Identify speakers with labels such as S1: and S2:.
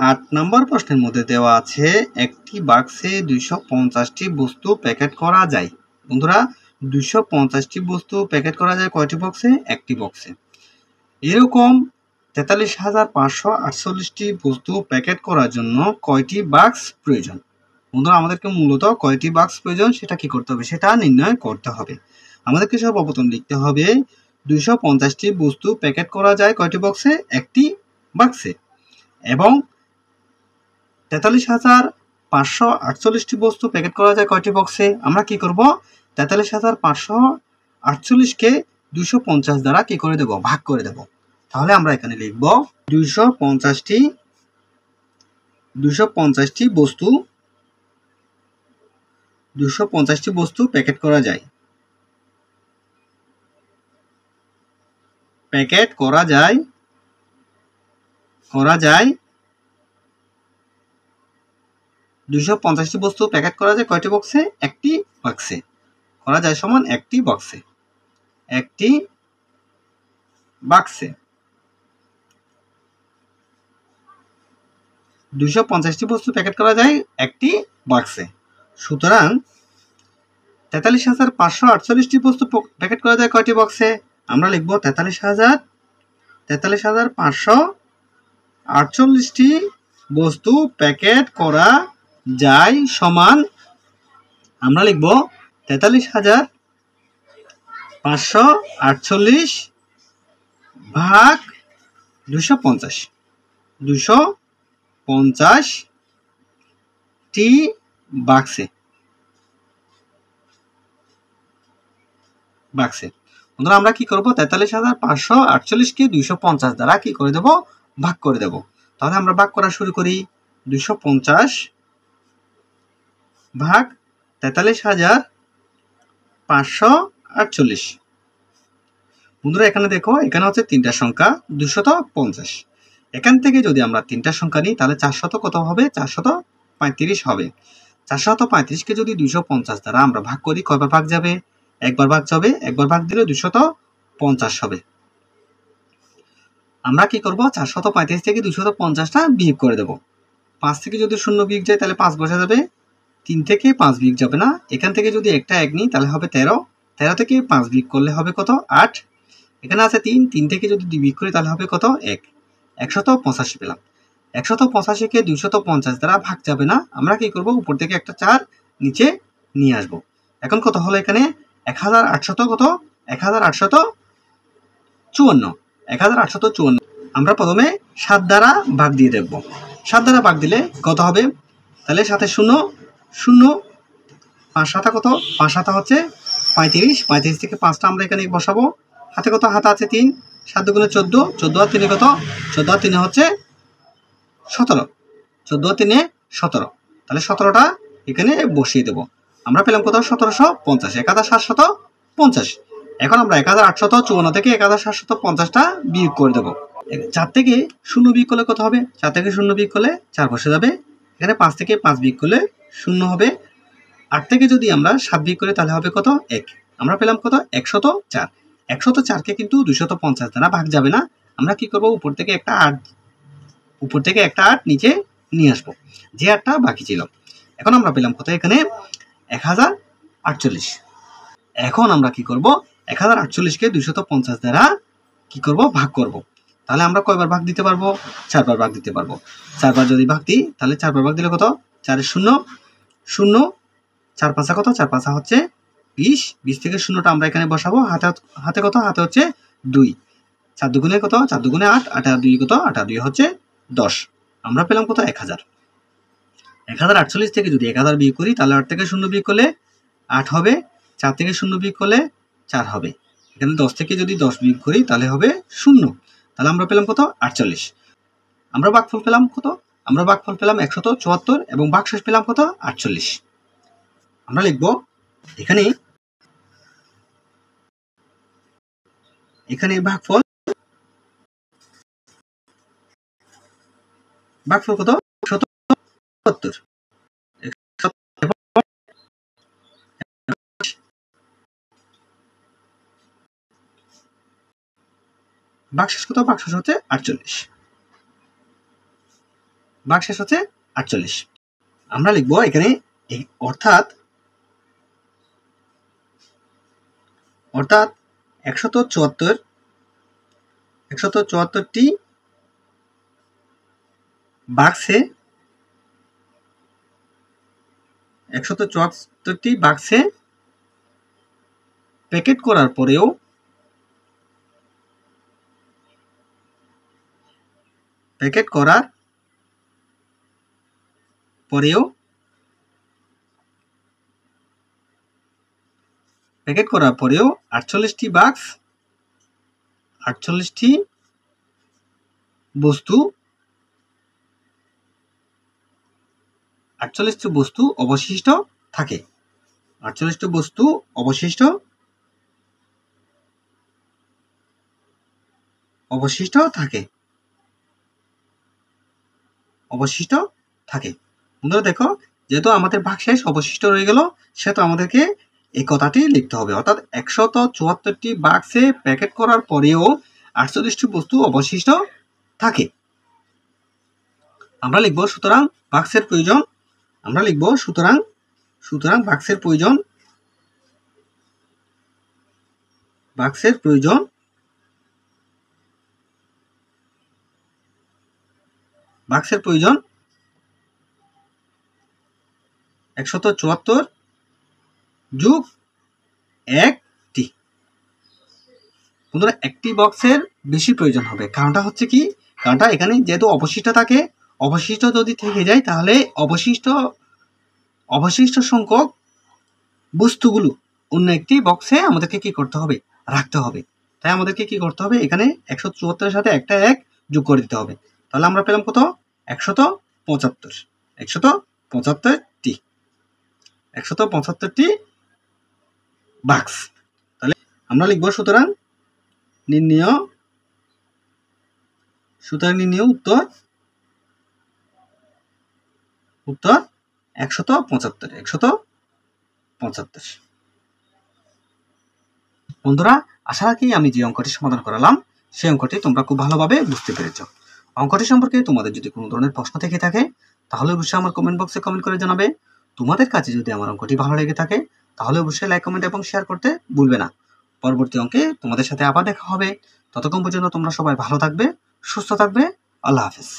S1: 8 নম্বর প্রশ্নের মধ্যে দেওয়া আছে একটি বাক্সে 250টি বস্তু প্যাকেট করা যায়। বন্ধুরা 250টি বস্তু প্যাকেট করা যায় কয়টি বক্সে? একটি বক্সে। এরকম 43,548টি বস্তু প্যাকেট করার জন্য কয়টি বাক্স প্রয়োজন? বন্ধুরা আমাদেরকে মূলত কয়টি বাক্স প্রয়োজন সেটা কি করতে হবে? সেটা নির্ণয় করতে হবে। আমাদেরকে সর্বপ্রথম লিখতে হবে 250টি বস্তু প্যাকেট করা যায় কয়টি বক্সে? একটি বাক্সে। এবং 43,548টি বস্তু প্যাকেট করা যায় কয়টি বক্সে? আমরা কি করব? 43,548কে 250 দ্বারা কি করে দেব? ভাগ করে দেব। তাহলে আমরা এখানে লিখব 250টি বস্তু প্যাকেট করা যায়। প্যাকেট করা যায় 250টি বস্তু প্যাকেট করা যায় কয়টি বক্সে? একটি বাক্সে। করা যায় সমান একটি বক্সে। একটি বাক্সে 250টি বস্তু প্যাকেট করা যায় একটি বাক্সে। সুতরাং 43,548টি বস্তু প্যাকেট করা যায় কয়টি বক্সে? আমরা লিখব 43,548টি বস্তু প্যাকেট করা যায় সমান আমরা লিখব 43,548 ভাগ 250। 250টি বাক্সে। বন্ধুরা আমরা কি করব? 43,548কে 250 দ্বারা কি করে দেব? ভাগ করে দেব। তাহলে আমরা ভাগ করা শুরু করি। 250 ভাগ 43,548। বন্ধুরা এখানে দেখো, এখানে হচ্ছে তিনটা সংখ্যা 250। এখান থেকে যদি আমরা তিনটা সংখ্যা নিই তাহলে 400 কত হবে? 435 হবে। 435কে যদি 250 দ্বারা আমরা ভাগ করি কয়বার ভাগ যাবে? একবার ভাগ যাবে। একবার ভাগ দিলে 250 হবে। আমরা কি করব? 435 থেকে 250টা বিয়োগ করে দেব। 5 থেকে যদি 0 বিয়োগ যায় তাহলে 5 বসে যাবে। 3 থেকে 5 বিয়োগ যাবে না। এখান থেকে যদি একটা 1 নিই তাহলে হবে 13। 13 থেকে 5 বিয়োগ করলে হবে কত? 8। এখানে আছে 3 থেকে যদি 2 বিয়োগ করি তাহলে হবে কত? 1। 185 পেলাম। 185কে 250 দ্বারা ভাগ যাবে না। আমরা কি করব? উপর থেকে একটা 4 নিচে নিয়ে আসব। এখন কত হলো এখানে? 1800 কত? 1854। 1854 আমরা প্রথমে 7 দ্বারা ভাগ দিয়ে দেখব। 7 দ্বারা ভাগ দিলে কত হবে? তাহলে 7 0 0 5 7 কত? 5 7 হচ্ছে 35। 35 থেকে 5টা আমরা এখানে বসাবো। হাতে কত? হাতে আছে 3। 7 দুগুণে 14। 14 আর 3 কত? 14 আর 3 হচ্ছে 17। 14 আর 3 17। তাহলে 17টা এখানে বসিয়ে দেব। আমরা পেলাম কত? 1750। 1750। এখন আমরা 1854 থেকে 1750টা বিয়োগ করে দেব। 4 থেকে 0 বিয়োগ করলে কত হবে? 4 থেকে 0 বিয়োগ করলে 4 বসে যাবে। এখানে 5 থেকে 5 বিয়োগ করলে 0 হবে। 8 থেকে যদি আমরা 7 বিয়োগ করি তাহলে হবে কত? 1। আমরা পেলাম কত? 104। 104কে কিন্তু 250 দ্বারা ভাগ যাবে না। আমরা কি করব? উপর থেকে একটা 8 নিচে নিয়ে আসবো, যে 8টা বাকি ছিল। এখন আমরা পেলাম কত? এখানে 1048। এখন আমরা কি করব? 1048কে 250 দ্বারা কি করব? ভাগ করব। তাহলে আমরা কয়বার ভাগ দিতে পারবো? 4 বার ভাগ দিতে পারবো। 4 বার যদি ভাগ দিই তাহলে 4 বার ভাগ দিলে কত? 4 এর 0 0। 4 5 কত? 4 5 হচ্ছে 20। 20 থেকে 0টা আমরা এখানে বসাবো। হাতে কত? হাতে হচ্ছে 2। 4 দুগুণে কত? 4 দুগুণে 8। 8 আর 2 কত? 8 আর 2 হচ্ছে 10। আমরা পেলাম কত? 1000। 1048 থেকে যদি 1000 বিয়োগ করি তাহলে 8 থেকে 0 বিয়োগ করলে 8 হবে। 4 থেকে 0 বিয়োগ করলে 4 হবে। এখানে 10 থেকে যদি 10 বিয়োগ করি তাহলে হবে 0। তাহলে আমরা পেলাম কত? 48। আমরা ভাগফল পেলাম কত? আমরা ভাগফল পেলাম 174 এবং ভাগশেষ পেলাম কত? 48। আমরা লিখব এখানে ভাগফল কত? 174। ভাগশেষ কত? ভাগশেষ হচ্ছে 48। ভাগশেষ হচ্ছে 48। আমরা লিখব এখানে অর্থাৎ 174টি বাক্সে 174টি বাক্সে প্যাকেট করার পরেও প্যাকেট করার পরেও 48টি বাক্স 48টি বস্তু অবশিষ্ট থাকে। 48টি বস্তু অবশিষ্ট থাকে। বন্ধুরা দেখো, যেহেতু আমাদের ভাগশেষ অবশিষ্ট রয়ে গেল, সেহেতু আমাদেরকে এই কথাটি লিখতে হবে। অর্থাৎ 174টি বাক্সে প্যাকেট করার পরেও 48টি বস্তু অবশিষ্ট থাকে। আমরা লিখব সুতরাং বাক্সের প্রয়োজন। বাক্সের প্রয়োজন 174 যোগ 1টি। বন্ধুরা একটি বক্সের বেশি প্রয়োজন হবে। কারণটা হচ্ছে কি, কারণটা এখানে যেহেতু অবশিষ্ট থাকে, অবশিষ্ট যদি থেকে যায় তাহলে অবশিষ্ট সংখ্যক বস্তুগুলো অন্য একটি বক্সে আমাদেরকে কি করতে হবে, রাখতে হবে। তাই আমাদেরকে কি করতে হবে, এখানে 174 এর সাথে একটা 1 যোগ করে দিতে হবে। তাহলে আমরা পেলাম কত, 175টি বাক্স। তাহলে আমরা লিখব সুতরাং নির্ণয় উত্তর 175। বন্ধুরা আশা রাখি আমি যে অঙ্কটি সমাধান করালাম সেই অঙ্কটি তোমরা খুব ভালোভাবে বুঝতে পেরেছ। অঙ্কটি সম্পর্কে তোমাদের যদি কোনো ধরনের প্রশ্ন থেকে থাকে তাহলে অবশ্যই আমার কমেন্ট বক্সে কমেন্ট করে জানাবে। তোমাদের কাছে যদি আমার অঙ্কটি ভালো লেগে থাকে তাহলে অবশ্যই লাইক, কমেন্ট এবং শেয়ার করতে ভুলবে না। পরবর্তী অঙ্কে তোমাদের সাথে আবার দেখা হবে। ততক্ষণ পর্যন্ত তোমরা সবাই ভালো থাকবে, সুস্থ থাকবে। আল্লাহ হাফেজ।